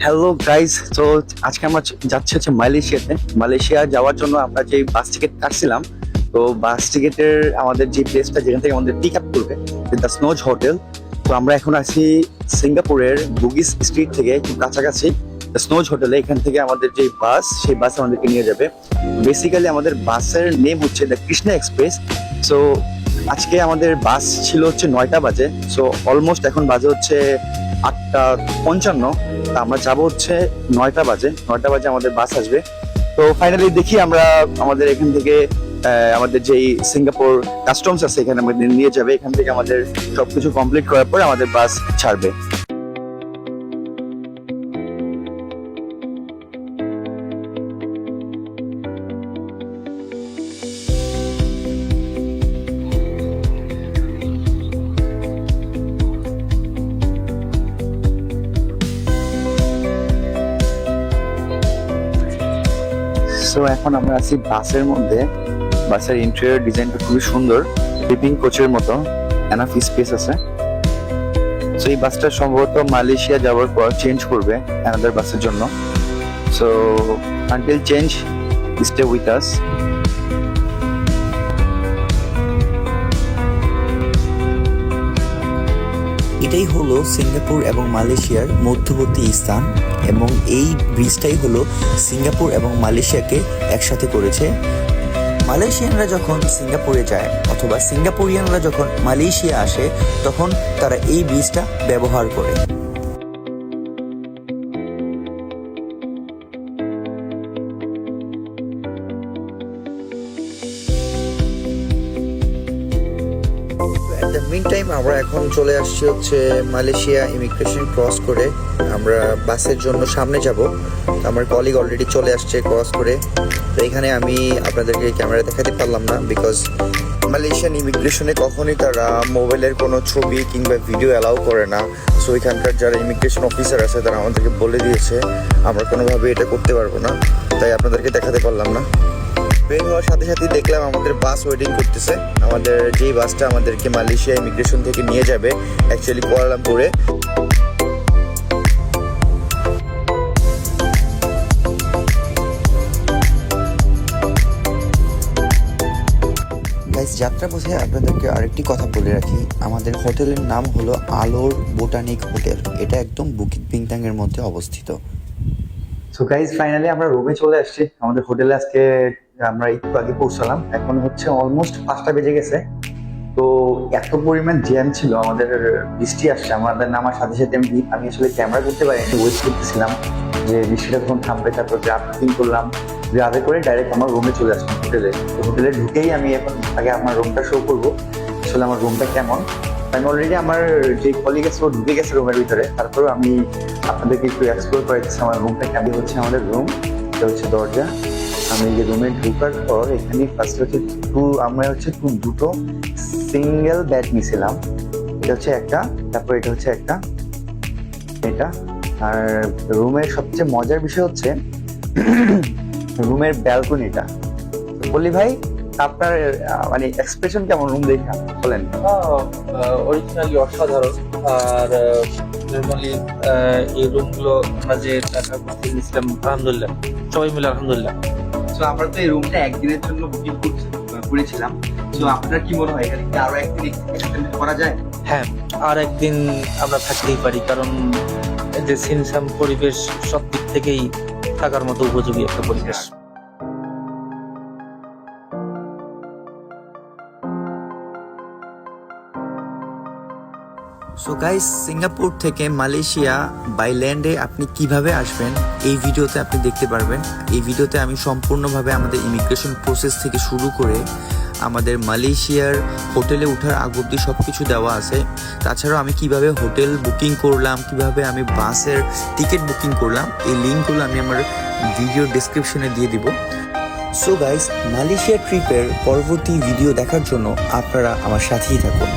Hello guys, তো আজকে আমরা যাচ্ছি হচ্ছে মালয়েশিয়াতে। মালয়েশিয়া যাওয়ার জন্য আমরা যে বাস টিকিট কাটছিলাম, তো বাস টিকিটের আমাদের যে প্লেসটা যেখান থেকে আমাদের পিক আপ করবে, দ্য স্নোজ হোটেল। তো আমরা এখন আছি সিঙ্গাপুরের বুগিস স্ট্রিট থেকে খুব কাছাকাছি দ্য স্নোজ হোটেলে। এখান থেকে আমাদের যে বাস, সেই বাস আমাদেরকে নিয়ে যাবে। বেসিক্যালি আমাদের বাসের নেম হচ্ছে দ্য কৃষ্ণা এক্সপ্রেস। সো আজকে আমাদের বাস ছিল হচ্ছে 9টা বাজে। সো অলমোস্ট এখন বাজে হচ্ছে 8:55। তা আমরা যাবো হচ্ছে 9টা বাজে আমাদের বাস আসবে। তো ফাইনালি দেখি আমরা আমাদের এখান থেকে আমাদের যেই সিঙ্গাপুর কাস্টমস আছে এখানে আমাদের নিয়ে যাবে। এখান থেকে আমাদের সবকিছু কমপ্লিট করার পরে আমাদের বাস ছাড়বে। তো এখন আমরা আছি বাসের মধ্যে। বাসের ইন্টেরিয়র ডিজাইনটা খুবই সুন্দর, স্লিপিং কোচের মতো, এনাফ স্পেস আছে। সো এই বাসটা সম্ভবত মালয়েশিয়া যাওয়ার পর চেঞ্জ করবে অ্যানাদার বাসের জন্য। So until change, stay with us. এটাই হলো সিঙ্গাপুর এবং মালয়েশিয়ার মধ্যবর্তী স্থান, এবং এই ব্রিজটাই হলো সিঙ্গাপুর এবং মালয়েশিয়াকে একসাথে করেছে। মালয়েশিয়ানরা যখন সিঙ্গাপুরে যায় অথবা সিঙ্গাপুরিয়ানরা যখন মালয়েশিয়া আসে, তখন তারা এই ব্রিজটা ব্যবহার করে। মিন টাইম আমরা এখন চলে আসছি হচ্ছে মালয়েশিয়া ইমিগ্রেশন ক্রস করে আমরা বাসের জন্য সামনে যাব। আমার কলিগ অলরেডি চলে আসছে ক্রস করে। তো এখানে আমি আপনাদেরকে ক্যামেরা দেখাতে পারলাম না, বিকজ মালয়েশিয়ান ইমিগ্রেশনে কখনোই তারা মোবাইলের কোনো ছবি কিংবা ভিডিও অ্যালাউ করে না। সো এখানকার যারা ইমিগ্রেশন অফিসার আছে তারা আমাদেরকে বলে দিয়েছে আমরা কোনোভাবে এটা করতে পারবো না, তাই আপনাদেরকে দেখাতে পারলাম না। বের হওয়ার সাথে সাথে দেখলাম আমাদের বাস ওয়েটিং করতেছে। আমাদের যেই বাসটা আমাদেরকে মালয়েশিয়া ইমিগ্রেশন থেকে নিয়ে যাবে অ্যাকচুয়ালি কুয়ালালামপুরে। গাইস, যাত্রা পথে আপনাদেরকে আরেকটি কথা বলে রাখি, আমাদের হোটেলের নাম হলো আলোর বোটানিক হোটেল। এটা একদম বুকিত বিংতাং এর মধ্যে অবস্থিত। সো গাইজ, ফাইনালি আমরা রুমে চলে আসছি। আমাদের হোটেলে আজকে আমরা একটু আগে পৌঁছালাম। এখন হচ্ছে অলমোস্ট 5টা বেজে গেছে। তো এত পরিমাণ জ্যাম ছিল, আমাদের বৃষ্টি আসছে আমাদের নামার সাথে সাথে। আমি আসলে ক্যামেরা করতে পারি, একটু ওয়েট করতেছিলাম যে বৃষ্টিটা কখন থামবে। তারপর গ্রাফ বুকিং করলাম, গ্রাফে করে ডাইরেক্ট আমার রুমে চলে আসলাম হোটেলে। তো হোটেলে ঢুকেই আমি এখন আগে আমার রুমটা শো করবো, আসলে আমার রুমটা কেমন। আমি অলরেডি আমার যে কলিগ আছে ও ঢুকে গেছে রুমের ভিতরে, তারপরেও আমি আপনাদেরকে একটু এক্সপ্লোর করাচ্ছি আমার রুমটা কেমন। হচ্ছে আমাদের রুম, এটা হচ্ছে দরজা। আমি যে রুমে ঢুকার পর এখানে ফার্স্ট হচ্ছে আমরা হচ্ছে দুটো সিঙ্গেল বেড নিয়েছিলাম। এটা হচ্ছে একটা, তারপর এটা হচ্ছে একটা, এটা। আর রুমের সবচেয়ে মজার বিষয় হচ্ছে রুমের ব্যালকনিটা। বলি ভাই, আপনার মানে এক্সপ্রেশন কেমন রুম দেখা বলেন? অরিজিনালি অসাধারণ। আর নর্মালি এই রুমগুলো আমরা যে টাকা করতে গেছিলাম, আলহামদুলিল্লাহ সবাই মিলে আলহামদুলিল্লাহ। তো আমরা তো এই রুমটা একদিনের জন্য বুকিং করেছিলাম। তো আপনার কি মনে হয় এখানে কি আরো একদিন এক্সটেন্ড করা যায়? হ্যাঁ, আর একদিন আমরা থাকতেই পারি, কারণ যে সিনসাম পরিবেশ সব দিক থেকেই থাকার মতো উপযোগী একটা পরিবেশ। সো গাইস, সিঙ্গাপুর থেকে মালয়েশিয়া বাই ল্যান্ডে আপনি কিভাবে আসবেন এই ভিডিওতে আপনি দেখতে পারবেন। এই ভিডিওতে আমি সম্পূর্ণভাবে আমাদের ইমিগ্রেশন প্রসেস থেকে শুরু করে আমাদের মালয়েশিয়ার হোটেলে ওঠার আগ অবধি সব কিছু দেওয়া আছে। তাছাড়াও আমি কিভাবে হোটেল বুকিং করলাম, কিভাবে আমি বাসের টিকিট বুকিং করলাম, এই লিঙ্কগুলো আমি আমার ভিডিও ডেসক্রিপশনে দিয়ে দিব। সো গাইস, মালয়েশিয়া ট্রিপের পরবর্তী ভিডিও দেখার জন্য আপনারা আমার সাথেই থাকুন।